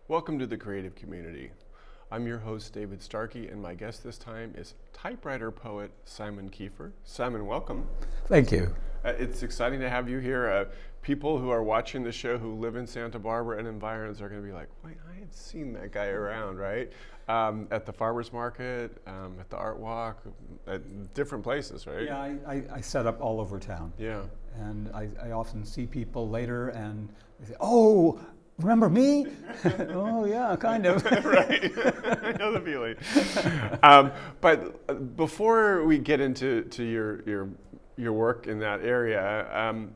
Welcome to the creative community. I'm your host, David Starkey, and my guest this time is typewriter poet Simon Kiefer. Simon, welcome. Thank you. It's exciting to have you here. People who are watching the show who live in Santa Barbara and environs are going to be like, wait, I have seen that guy around, right? At the farmer's market, at the art walk, at different places, right? Yeah, I set up all over town. Yeah. And I often see people later and they say, oh, remember me? Oh, yeah, kind of. Right. I know the feeling. But before we get into your work in that area,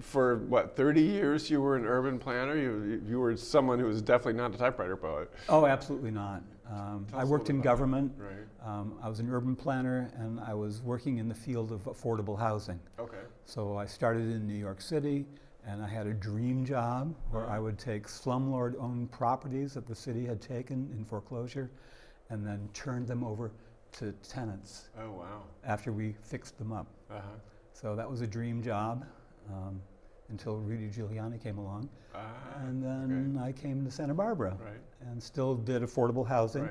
for what, 30 years you were an urban planner? You were someone who was definitely not a typewriter poet. Oh, absolutely not. I worked in government. Right. I was an urban planner, and I was working in the field of affordable housing. Okay. So I started in New York City, and I had a dream job where I would take slumlord-owned properties that the city had taken in foreclosure and then turn them over to tenants. Oh, wow. After we fixed them up. Uh-huh. So that was a dream job until Rudy Giuliani came along. And then I came to Santa Barbara and still did affordable housing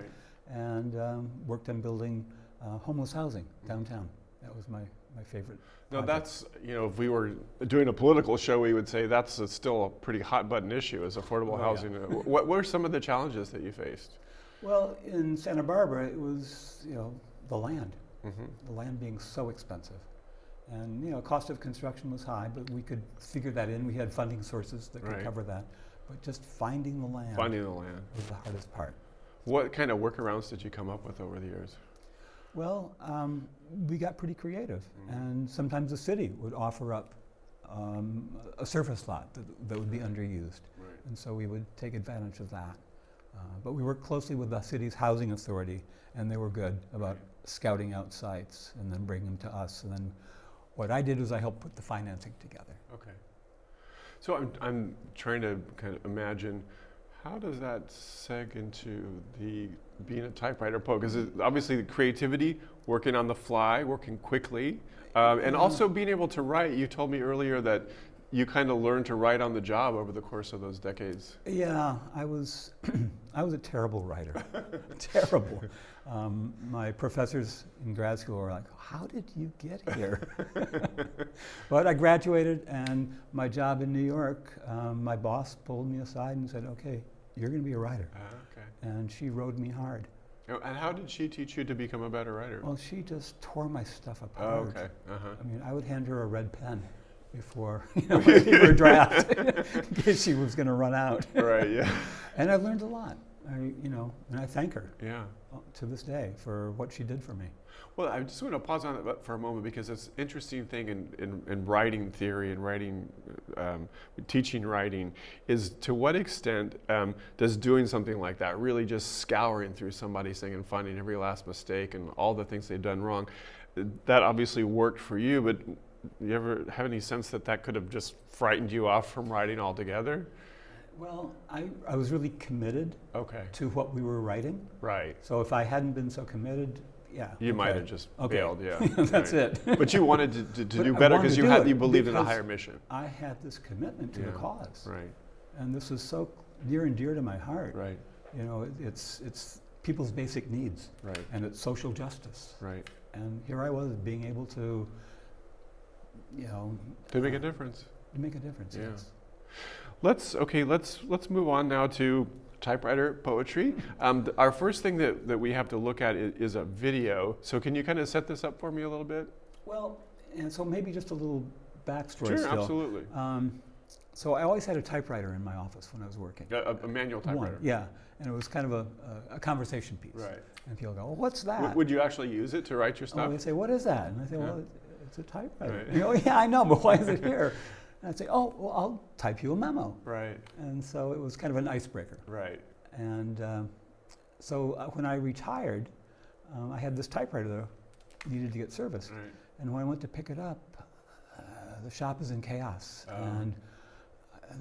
and worked on building homeless housing downtown. That was my favorite. Now project. that's, if we were doing a political show, we would say that's still a pretty hot button issue is affordable housing. Yeah. What were some of the challenges that you faced? Well, in Santa Barbara, it was, the land. Mm-hmm. The land being so expensive. And, cost of construction was high, but we could figure that in. We had funding sources that could cover that. But just finding the land. Finding the land was the hardest part. What kind of workarounds did you come up with over the years? Well, we got pretty creative, and sometimes the city would offer up a surface lot that would be underused, and so we would take advantage of that. But we worked closely with the city's housing authority, and they were good about scouting out sites and then bringing them to us. And then what I did was I helped put the financing together. Okay. So I'm trying to kind of imagine, how does that seg into being a typewriter poet? Because obviously the creativity, working on the fly, working quickly, and also being able to write. You told me earlier that you kind of learned to write on the job over the course of those decades. Yeah, I was a terrible writer, terrible. My professors in grad school were like, how did you get here? But I graduated, and my job in New York, my boss pulled me aside and said, okay, you're going to be a writer. Okay. And she rode me hard. And how did she teach you to become a better writer? Well, she just tore my stuff apart. Oh, okay. Uh-huh. I mean, I would hand her a red pen before a draft in case she was going to run out. Right, yeah. And I learned a lot, and I thank her to this day for what she did for me. Well, I just want to pause on that for a moment because it's an interesting thing in writing theory and writing, teaching writing, is to what extent does doing something like that, really just scouring through somebody's thing and finding every last mistake and all the things they've done wrong, that obviously worked for you, but you ever have any sense that could have just frightened you off from writing altogether? Well, I was really committed to what we were writing. Right. So if I hadn't been so committed, you might have just failed, yeah. That's it. But you wanted to do better because you believed in a higher mission. I had this commitment to the cause. Right. And this was so near and dear to my heart. Right. It's people's basic needs. Right. And it's social justice. Right. And here I was being able to, to make a difference. To make a difference, yes. Let's move on now to typewriter poetry. Our first thing that we have to look at is a video. So can you kind of set this up for me a little bit? Well, and so maybe just a little backstory Sure, still. absolutely. So I always had a typewriter in my office when I was working. A manual typewriter? Yeah, and it was kind of a conversation piece. Right. And people go, well, what's that? Would you actually use it to write your stuff? Oh, they say, what is that? And I say, well, it's a typewriter. Right. Yeah, I know, but why is it here? And I'd say, oh, well, I'll type you a memo. Right. And so it was kind of an icebreaker. Right. And so when I retired, I had this typewriter that needed to get serviced. Right. And when I went to pick it up, the shop is in chaos. And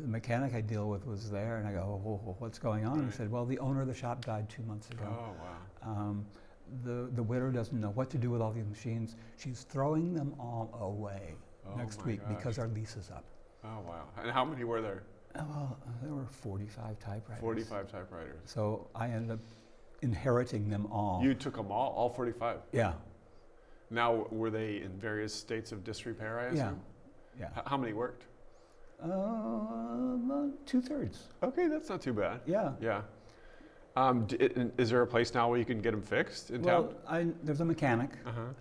the mechanic I deal with was there, and I go, oh, what's going on? Right. He said, well, the owner of the shop died 2 months ago. Oh, wow. The widow doesn't know what to do with all these machines. She's throwing them all away next week because our lease is up. Oh, wow. And how many were there? Well, there were were 45 typewriters. 45 typewriters. So I ended up inheriting them all. You took them all 45? Yeah. Now, were they in various states of disrepair, I assume? Yeah. How many worked? 2/3. Okay, that's not too bad. Yeah. Yeah. Is there a place now where you can get them fixed in town? Well, there's a mechanic,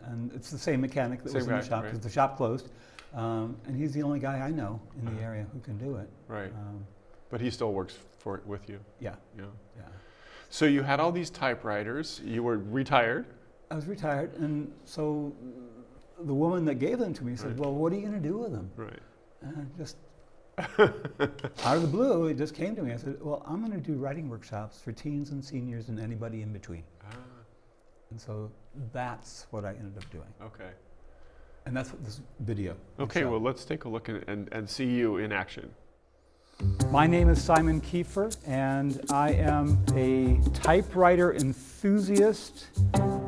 and it's the same mechanic that was in the shop, because the shop closed. And he's the only guy I know in the area who can do it. Right. But he still works with you? Yeah. Yeah. Yeah. So you had all these typewriters. You were retired? I was retired, and so the woman that gave them to me said, well, what are you going to do with them? Right. And just out of the blue, it just came to me. I said, well, I'm going to do writing workshops for teens and seniors and anybody in between. And so that's what I ended up doing. Okay. And that's what this video Okay, well, let's take a look and see you in action. My name is Simon Kiefer, and I am a typewriter enthusiast,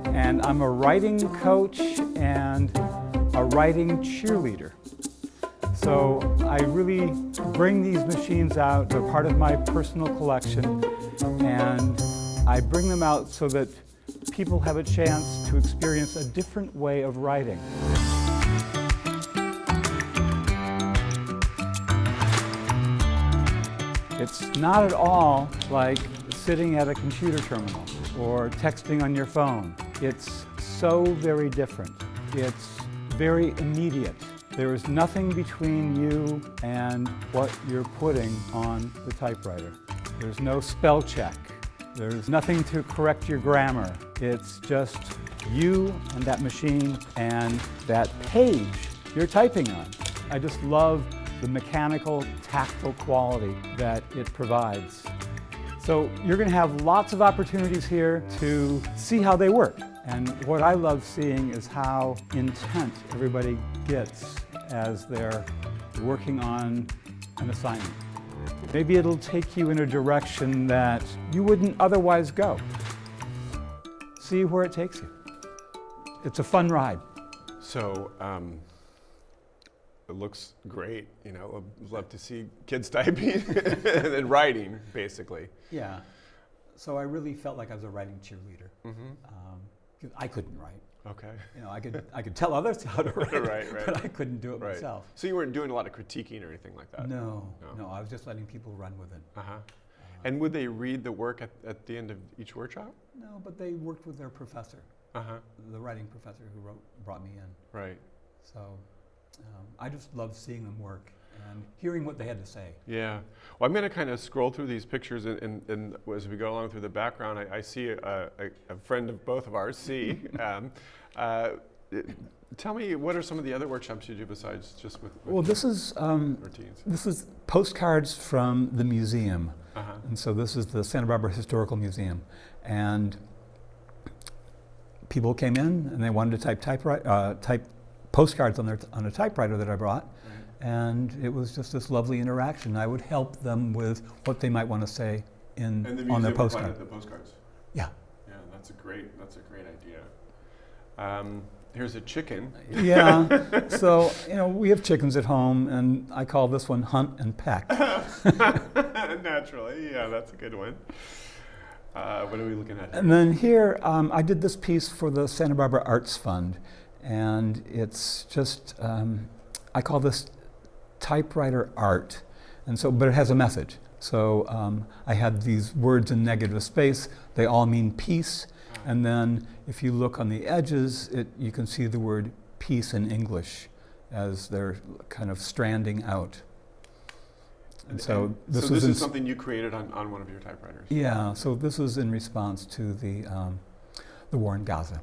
and I'm a writing coach and a writing cheerleader. So I really bring these machines out. They're part of my personal collection, and I bring them out so that people have a chance to experience a different way of writing. It's not at all like sitting at a computer terminal or texting on your phone. It's so very different. It's very immediate. There is nothing between you and what you're putting on the typewriter. There's no spell check. There's nothing to correct your grammar. It's just you and that machine and that page you're typing on. I just love the mechanical, tactile quality that it provides. So you're going to have lots of opportunities here to see how they work. And what I love seeing is how intent everybody gets as they're working on an assignment. Maybe it'll take you in a direction that you wouldn't otherwise go. See where it takes you. It's a fun ride. So, it looks great, you know. I'd love to see kids typing and writing, basically. Yeah. So I really felt like I was a writing cheerleader. I couldn't write. Okay. You know, I could tell others how to write, right. but I couldn't do it myself. So you weren't doing a lot of critiquing or anything like that? No. I was just letting people run with it. And would they read the work at the end of each workshop? No, but they worked with their professor, the writing professor who brought me in. Right. So I just loved seeing them work and hearing what they had to say. Yeah. Well, I'm going to kind of scroll through these pictures, and as we go along through the background, I see a friend of both of ours, C. Tell me, what are some of the other workshops you do besides just with well, this is teens? This is postcards from the museum, and so this is the Santa Barbara Historical Museum, and people came in and they wanted to type postcards on a typewriter that I brought, and it was just this lovely interaction. I would help them with what they might want to say on their postcard. The postcards. Yeah. Yeah, that's a great idea. Here's a chicken. Yeah. So we have chickens at home, and I call this one Hunt and Peck. Naturally, yeah, that's a good one. What are we looking at here? And then here, I did this piece for the Santa Barbara Arts Fund. And it's just, I call this typewriter art, but it has a message. So I had these words in negative space. They all mean peace. And then if you look on the edges, you can see the word peace in English as they're kind of stranding out. And so this is something you created on one of your typewriters? Yeah, so this was in response to the war in Gaza.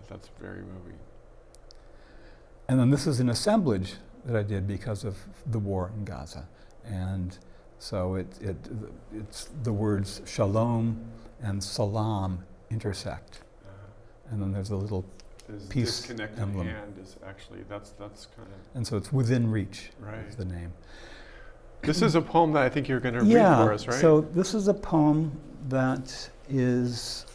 That's very moving. And then this is an assemblage that I did because of the war in Gaza. And so it's the words shalom and salam intersect. And then there's a little peace disconnected emblem. Hand is actually, that's kind of... And so it's within reach, right. Is the name. This is a poem that I think you're going to read for us, right? So this is a poem that is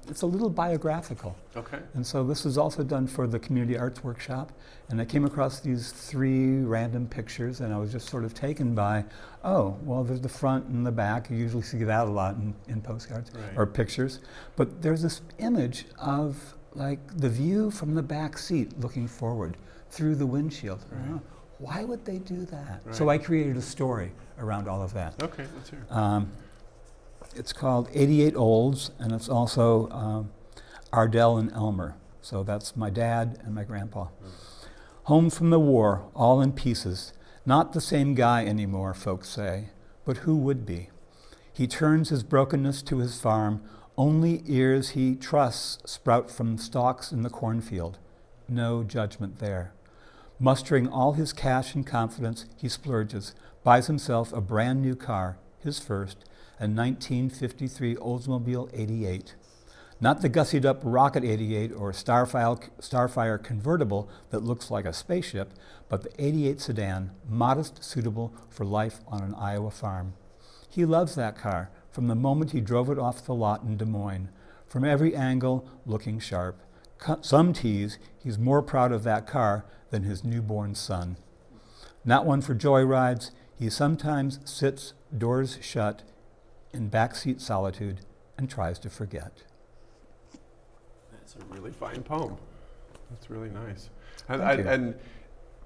it's a little biographical. Okay. And so this was also done for the Community Arts Workshop. And I came across these 3 random pictures, and I was just sort of taken by, oh, well, there's the front and the back. You usually see that a lot in postcards or pictures. But there's this image of like the view from the back seat looking forward through the windshield. Right. Why would they do that? Right. So I created a story around all of that. Okay, let's hear it. It's called 88 Olds, and it's also Ardell and Elmer. So that's my dad and my grandpa. Home from the war, all in pieces. Not the same guy anymore, folks say, but who would be? He turns his brokenness to his farm. Only ears he trusts sprout from stalks in the cornfield. No judgment there. Mustering all his cash and confidence, he splurges, buys himself a brand new car, his first, a 1953 Oldsmobile 88. Not the gussied up Rocket 88 or Starfire convertible that looks like a spaceship, but the 88 sedan, modest, suitable for life on an Iowa farm. He loves that car from the moment he drove it off the lot in Des Moines, from every angle looking sharp. Some tease he's more proud of that car than his newborn son. Not one for joyrides, he sometimes sits, doors shut, in backseat solitude and tries to forget. That's a really fine poem. That's really nice. Thank you. And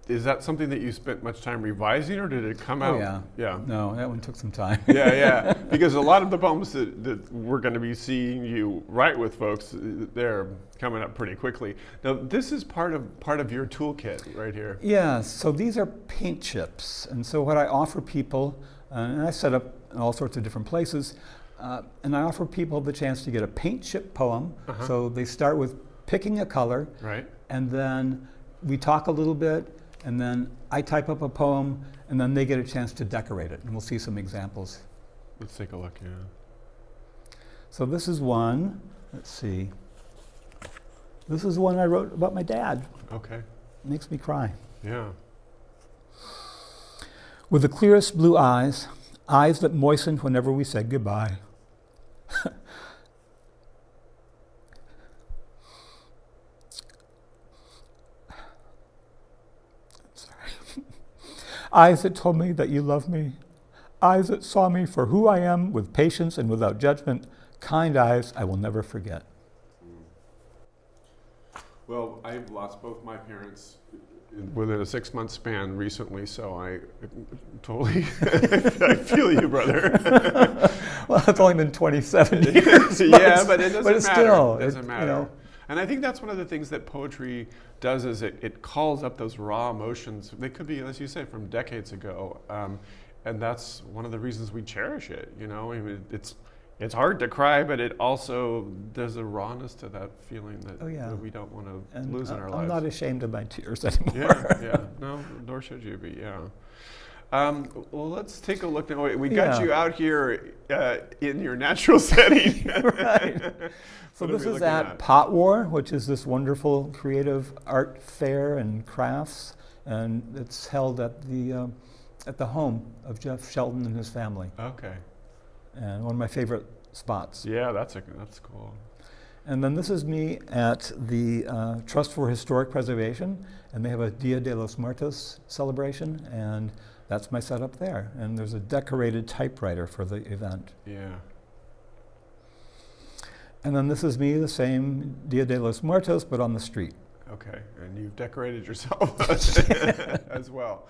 is that something that you spent much time revising, or did it come out? Yeah. Yeah. No, that one took some time. Yeah. Because a lot of the poems that we're going to be seeing you write with folks, they're coming up pretty quickly. Now, this is part of your toolkit right here. Yeah, so these are paint chips. And so what I offer people, and I set up in all sorts of different places, and I offer people the chance to get a paint chip poem. So they start with picking a color, right, and then we talk a little bit, and then I type up a poem, and then they get a chance to decorate it. And we'll see some examples. Let's take a look, yeah. So this is one, let's see. This is one I wrote about my dad. Okay. It makes me cry. Yeah. With the clearest blue eyes, eyes that moistened whenever we said goodbye. Eyes that told me that you love me. Eyes that saw me for who I am with patience and without judgment. Kind eyes I will never forget. Well, I've lost both my parents within a 6-month span recently, so I totally I feel you, brother. Well, it's only been 27 years. Yeah, but it doesn't matter. Still, it doesn't matter. You know. And I think that's one of the things that poetry does is it calls up those raw emotions. They could be, as you say, from decades ago. And that's one of the reasons we cherish it. You know, I mean, it's hard to cry, but it also, there's a rawness to that feeling that, that we don't want to lose in our lives. I'm not ashamed of my tears anymore. Yeah. No, nor should you be, yeah. Well, let's take a look now. We got you out here in your natural setting. Right. So this is at Pot War, which is this wonderful creative art fair and crafts, and it's held at the home of Jeff Shelton and his family. Okay. And one of my favorite spots. Yeah, that's cool. And then this is me at the Trust for Historic Preservation, and they have a Dia de los Muertos celebration, and that's my setup there. And there's a decorated typewriter for the event. Yeah. And then this is me, the same Dia de los Muertos, but on the street. Okay, and you've decorated yourself as well.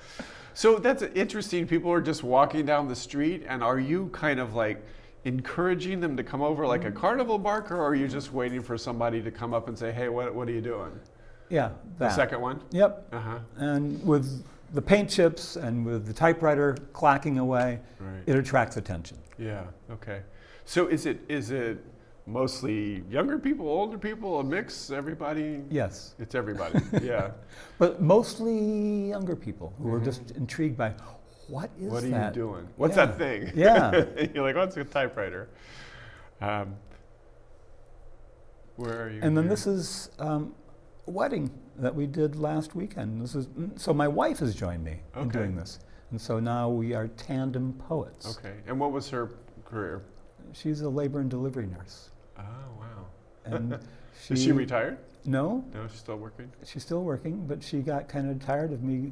So that's interesting. People are just walking down the street, and are you kind of like encouraging them to come over like a carnival barker, or are you just waiting for somebody to come up and say, hey, what are you doing? Yeah, that. The second one? Yep. Uh-huh. And with the paint chips and with the typewriter clacking away, it attracts attention. Yeah, okay. So is it mostly younger people, older people, a mix, everybody? Yes. It's everybody, yeah. But mostly younger people who are just intrigued by, what is that? What are you doing? What's that thing? Yeah. You're like, what's a typewriter? Where are you? And then this is a wedding that we did last weekend. So my wife has joined me in doing this. And so now we are tandem poets. Okay. And what was her career? She's a labor and delivery nurse. Oh, wow. And Is she retired? No, No, she's still working? she's still working, but she got kind of tired of me,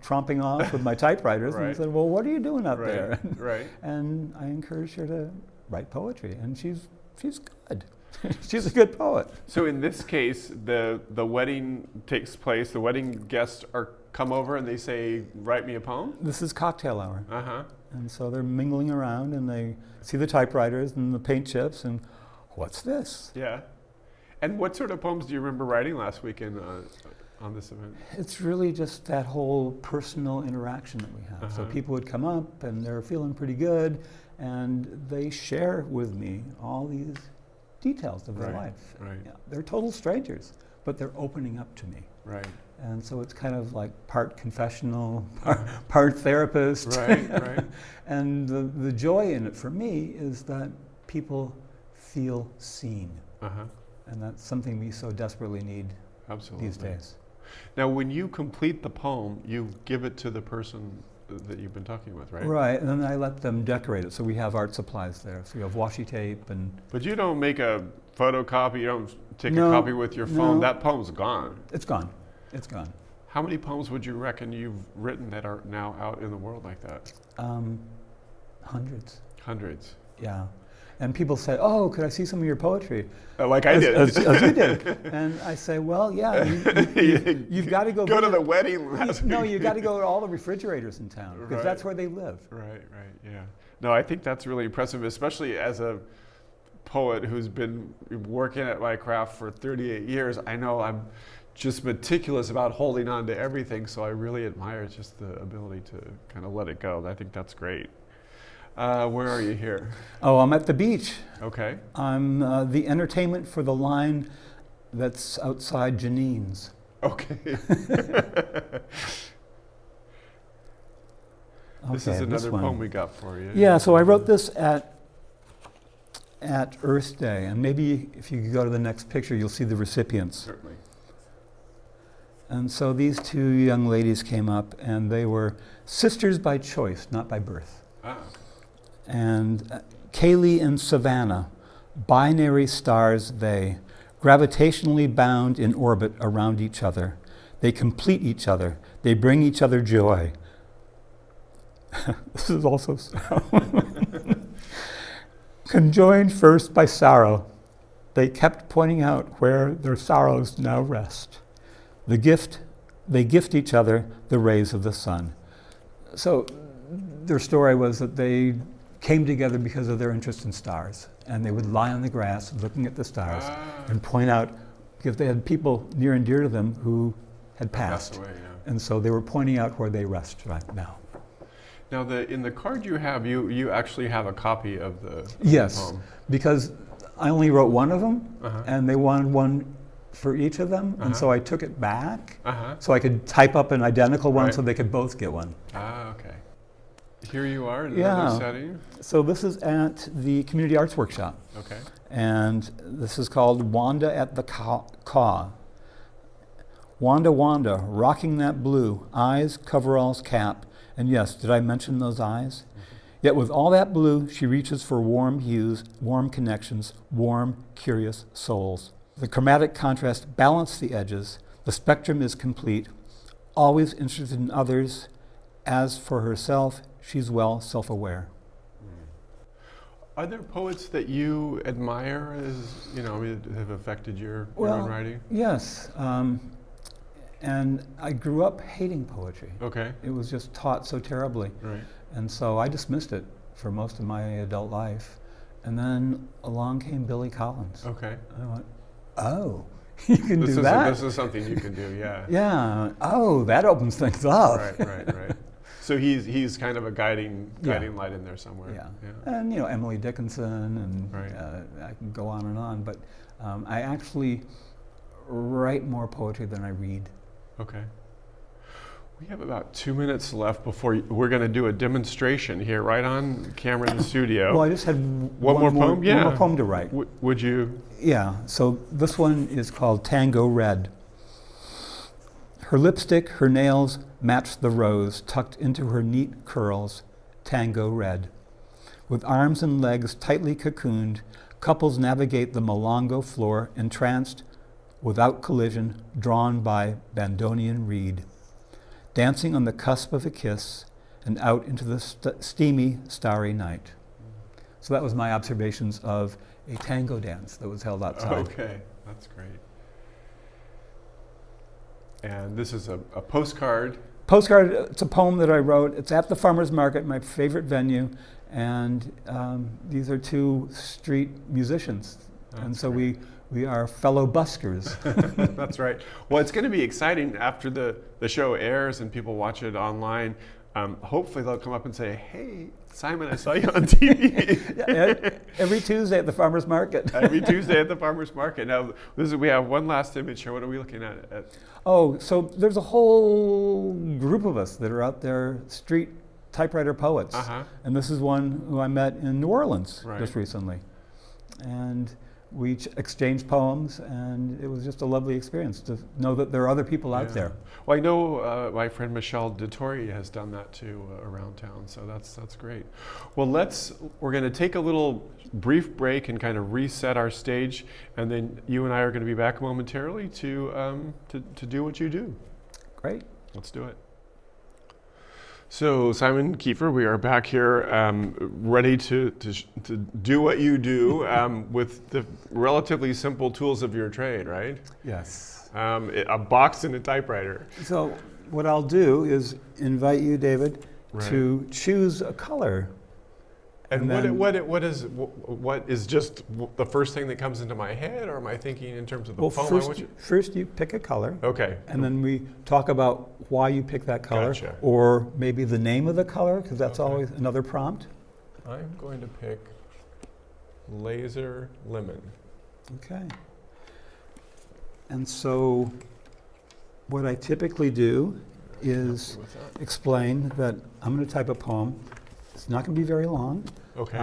tromping off with my typewriters, Right. and said, "Well, what are you doing up Right, there?" right. And I encouraged her to write poetry, and she's good. She's a good poet. So in this case, the wedding takes place. The wedding guests come over and they say, "Write me a poem." This is cocktail hour, Uh-huh. and so they're mingling around, and they see the typewriters and the paint chips, and what's this? Yeah. And what sort of poems do you remember writing last weekend on this event? It's really just that whole personal interaction that we have. So Uh-huh. people would come up, and they're feeling pretty good, and they share with me all these details of their Right, life. right. Yeah, they're total strangers, but they're opening up to me. Right. And so it's kind of like part confessional, part therapist. Right, right. And the joy in it for me is that people feel seen. Uh-huh. And that's something we so desperately need Absolutely. these days. Now, when you complete the poem, you give it to the person that you've been talking with, right? Right, and then I let them decorate it. So we have art supplies there. So we have washi tape and... But you don't make a photocopy, you don't take No, a copy with your phone. no. That poem's gone. It's gone. It's gone. How many poems would you reckon you've written that are now out in the world like that? Hundreds. Hundreds. Yeah. And people say, "Oh, could I see some of your poetry?" Like I did. As you did. And I say, well, yeah, you've got to go to visit- the wedding last No, week. you've got to go to all the refrigerator's in town, because Right. that's where they live. Right, yeah. No, I think that's really impressive, especially as a poet who's been working at my craft for 38 years. I know I'm just meticulous about holding on to everything, so I really admire just the ability to kind of let it go. I think that's great. Where are you here? Oh, I'm at the beach. Okay. I'm the entertainment for the line that's outside Janine's. Okay. This is Okay, another one. poem we got for you. Yeah, so I wrote this at Earth Day, and maybe if you could go to the next picture, you'll see the recipients. Certainly. And so these two young ladies came up, and they were sisters by choice, not by birth. Ah. And Kaylee and Savannah, binary stars they, gravitationally bound in orbit around each other. They complete each other. They bring each other joy. This is also conjoined first by sorrow, they kept pointing out where their sorrows now rest. They gift each other the rays of the sun. So their story was that they came together because of their interest in stars, and they would lie on the grass looking at the stars and point out, because they had people near and dear to them who had passed. Away, yeah. And so they were pointing out where they rest right now. Now, in the card you have, you actually have a copy of the Yes, poem. because I only wrote one of them, Uh-huh. and they wanted one for each of them, Uh-huh. and so I took it back Uh-huh. so I could type up an identical one Right. so they could both get one. Ah, okay. Here you are in Yeah. another setting. So this is at the Community Arts Workshop, Okay. and this is called Wanda at the Caw. Wanda, Wanda, rocking that blue, eyes, coveralls, cap, and yes, did I mention those eyes? Yet with all that blue, she reaches for warm hues, warm connections, warm, curious souls. The chromatic contrast balance the edges. The spectrum is complete. Always interested in others. As for herself, she's well self-aware. Are there poets that you admire as, have affected your own writing? Yes. And I grew up hating poetry. Okay. It was just taught so terribly. Right. And so I dismissed it for most of my adult life. And then along came Billy Collins. Okay. And I went, oh, you can This do is that? this is something you can do, yeah. Yeah. Oh, that opens things up. Right. So he's kind of a guiding light in there somewhere. Yeah. And Emily Dickinson, and Right. I can go on and on. But I actually write more poetry than I read. Okay. We have about 2 minutes left before we're going to do a demonstration here, right on camera in the studio. Well, I just had one more poem. Yeah. One more poem to write. Would you? Yeah. So this one is called Tango Red. Her lipstick, her nails match the rose tucked into her neat curls, tango red. With arms and legs tightly cocooned, Couples navigate the Molongo floor, entranced, without collision, drawn by Bandonian reed, dancing on the cusp of a kiss and out into the steamy, starry night. So that was my observations of a tango dance that was held outside. Okay, that's great. And this is a postcard. Postcard, it's a poem that I wrote. It's at the farmer's market, my favorite venue, and these are two street musicians. That's and so great. we are fellow buskers. That's right. Well, it's going to be exciting after the show airs and people watch it online. Hopefully they'll come up and say, "Hey, Simon, I saw you on TV." Yeah, every Tuesday at the farmer's market. Every Tuesday at the farmer's market. Now, we have one last image here. What are we looking at? Oh, so there's a whole group of us that are out there, street typewriter poets. Uh-huh. And this is one who I met in New Orleans Right. just recently. And we exchanged poems, and it was just a lovely experience to know that there are other people out there. Well, I know my friend Michelle DeTore has done that too around town, so that's great. Well, we're going to take a little brief break and kind of reset our stage, and then you and I are going to be back momentarily to do what you do. Great. Let's do it. So, Simon Kiefer, we are back here ready to do what you do with the relatively simple tools of your trade, right? Yes. A box and a typewriter. So what I'll do is invite you, David, Right. to choose a color. And then- what is just the first thing that comes into my head, or am I thinking in terms of the poem? First you pick a color. Okay. And then we talk about why you pick that color, Gotcha. or maybe the name of the color, because that's Okay. always another prompt. I'm going to pick Laser Lemon. Okay. And so what I typically do is What's that? explain that I'm going to type a poem. It's not going to be very long. Okay.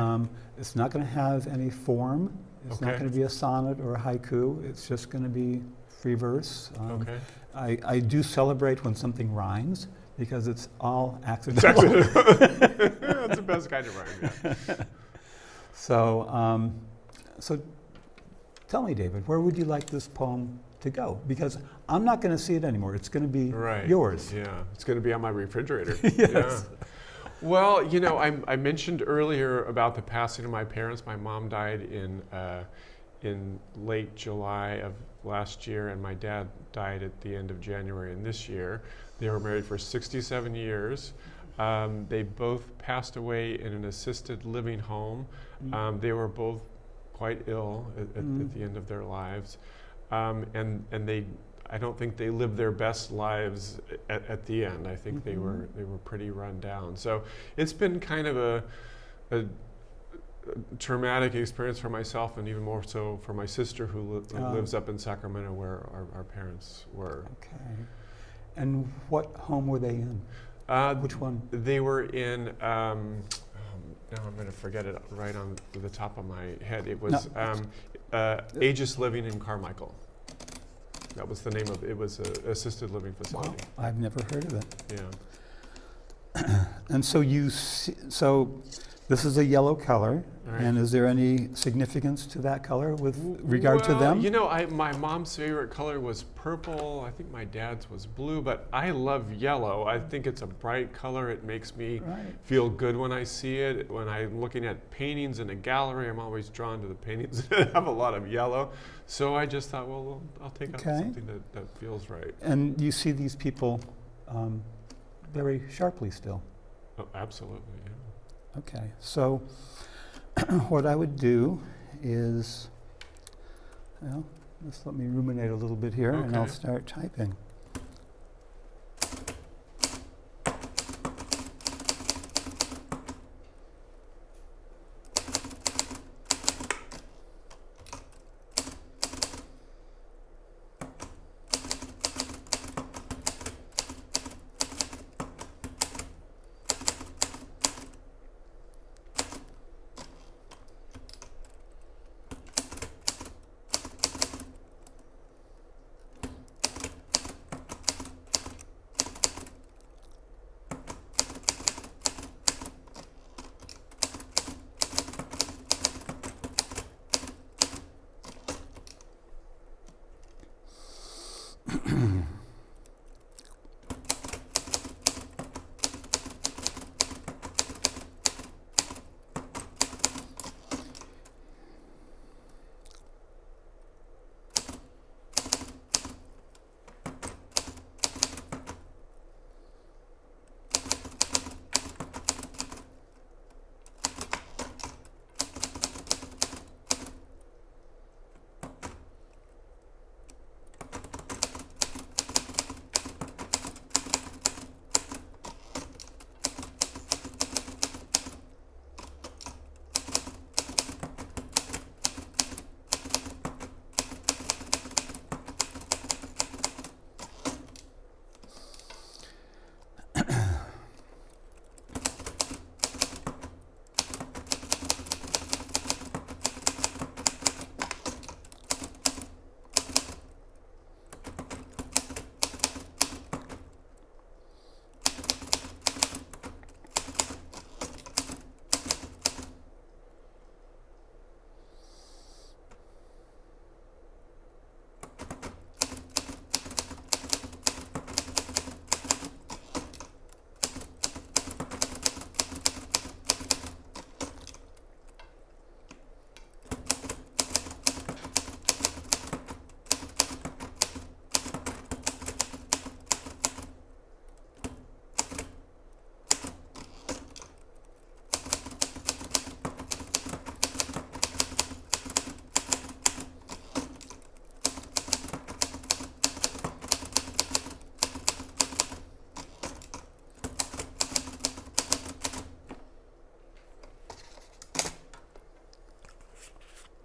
It's not going to have any form. It's not Okay. going to be a sonnet or a haiku. It's just going to be free verse. Okay. I do celebrate when something rhymes because it's all It's accidental. that's the best kind of rhyme. Yeah. So, so tell me, David, where would you like this poem to go? Because I'm not going to see it anymore. It's going to be Right. yours. Yeah, it's going to be on my refrigerator. Yes. Yeah. Well, you know, I mentioned earlier about the passing of my parents. My mom died in late July of last year, and my dad died at the end of January in this year. They were married for 67 years. They both passed away in an assisted living home. They were both quite ill at the end of their lives, and I don't think they lived their best lives at the end. I think they were pretty run down. So it's been kind of a traumatic experience for myself, and even more so for my sister, who lives up in Sacramento, where our parents were. Okay. And what home were they in? Which one? They were in. Now I'm going to forget it right on the top of my head. It was Aegis Living in Carmichael. That was the name of it. It was an assisted living facility. Wow, I've never heard of it. Yeah. And so so this is a yellow color, Right. and is there any significance to that color with regard to them? You know, my mom's favorite color was purple. I think my dad's was blue, but I love yellow. I think it's a bright color. It makes me feel good when I see it. When I'm looking at paintings in a gallery, I'm always drawn to the paintings that have a lot of yellow. So I just thought, well, I'll take out something that feels right. And you see these people very sharply still. Oh, absolutely, yeah. Okay, so what I would do is, well, just let me ruminate a little bit here, and I'll Okay. start typing.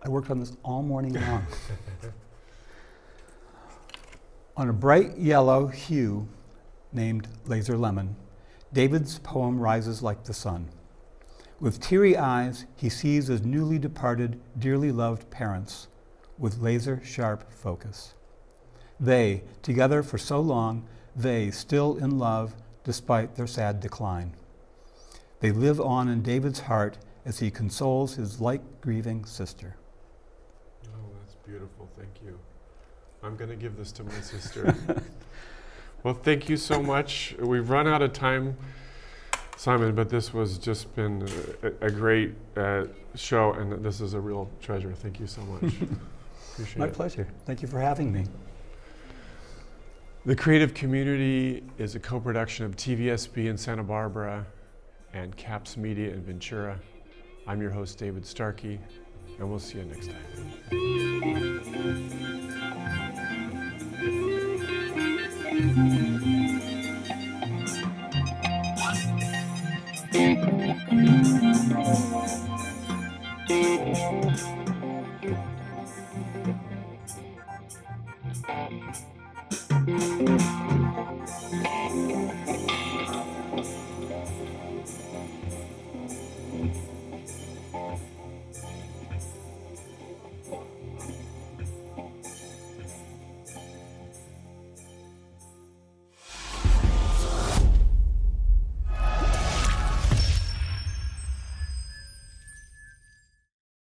I worked on this all morning long. On a bright yellow hue named Laser Lemon, David's poem rises like the sun. With teary eyes, he sees his newly departed, dearly loved parents with laser-sharp focus. They, together for so long, they still in love despite their sad decline. They live on in David's heart as he consoles his like-grieving sister. Oh, that's beautiful. Thank you. I'm going to give this to my sister. Well, thank you so much. We've run out of time, Simon, but this was just been a great show, and this is a real treasure. Thank you so much. Appreciate it. My pleasure. Thank you for having me. The Creative Community is a co-production of TVSB in Santa Barbara and CAPS Media in Ventura. I'm your host, David Starkey, and we'll see you next time.